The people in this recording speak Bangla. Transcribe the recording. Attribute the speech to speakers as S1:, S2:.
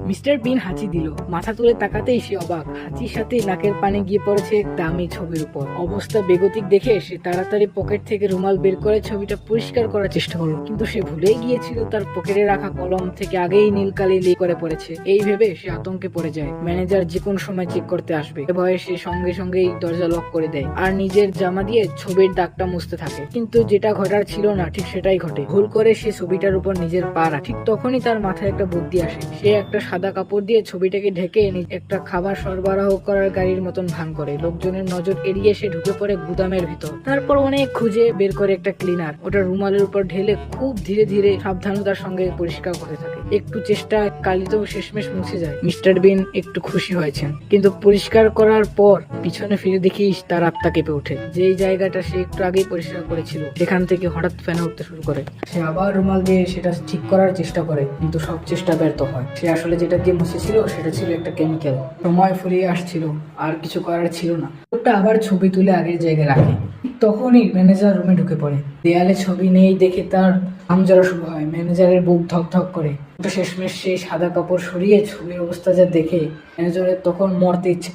S1: মিস্টার বিন হাঁচি দিল। মাথা তুলে তাকাতেই সে অবাক। হাঁচির সাথে নাকের পানি গিয়ে পড়েছে এক দামি ছবির উপর। অবস্থা বেগতিক দেখে সে তাড়াতাড়ি পকেট থেকে রুমাল বের করে ছবিটা পরিষ্কার করার চেষ্টা করলো, কিন্তু সে ভুলেই গিয়েছিল তার পকেটে রাখা কলম থেকে আগেই নীল কালি লি করে পড়েছে। এই ভেবে সে আতঙ্কে পড়ে যায়। ম্যানেজার যে কোনো সময় চেক করতে আসবে এ ভয়ে সে সঙ্গে সঙ্গেই দরজা লক করে দেয় আর নিজের জামা দিয়ে ছবির দাগটা মুছতে থাকে। কিন্তু যেটা ঘটার ছিল না ঠিক সেটাই ঘটে। ভুল করে সে ছবিটার উপর নিজের পা রাখে। ঠিক তখনই তার মাথায় একটা বুদ্ধি আসে। সে একটা সাদা কাপড় দিয়ে ছবিটাকে ঢেকে একটা খাবার সরবরাহ করার গাড়ির মতন ভান করে। লোকজনের নজর এড়িয়ে সে ঢুকে পড়ে গুদামের ভিতর। তারপর অনেক খুঁজে বের করে একটা ক্লিনার, ওটা রুমালের উপর ঢেলে খুব ধীরে ধীরে সাবধানতার সঙ্গে পরিষ্কার করতে থাকে। একটু চেষ্টা কালিতেও শেষমেশ মুছে যায়। মিস্টার বিন একটু খুশি হয়েছেন, কিন্তু পরিষ্কার করার পর পিছনে ফিরে দেখি তার আত্মা কেঁপে ওঠে। যেই জায়গাটা সে একটু আগেই পরিষ্কার করেছিল সেখান থেকে হঠাৎ ফেনা উঠতে শুরু করে। সে আবার রুমাল দিয়ে সেটা ঠিক করার চেষ্টা করে, কিন্তু সব চেষ্টা ব্যর্থ হয়। সে আসলে যেটা দিয়ে মুছেছিল সেটা ছিল একটা কেমিক্যাল। সময় ফুরিয়ে আসছিল, আর কিছু করার ছিল না। ওটা আবার ছবি তুলে আগের জায়গায় রাখে। তখনই ম্যানেজার রুমে ঢুকে পড়ে। দেয়ালে ছবি নেই দেখে তার হামজরা শুরু হয়। ম্যানেজারের বুক ধক ধক করে। শেষমেশ সেই সাদা কাপড় সরিয়ে ছবির অবস্থা যা দেখে ম্যানেজারের তখন মরতে ইচ্ছে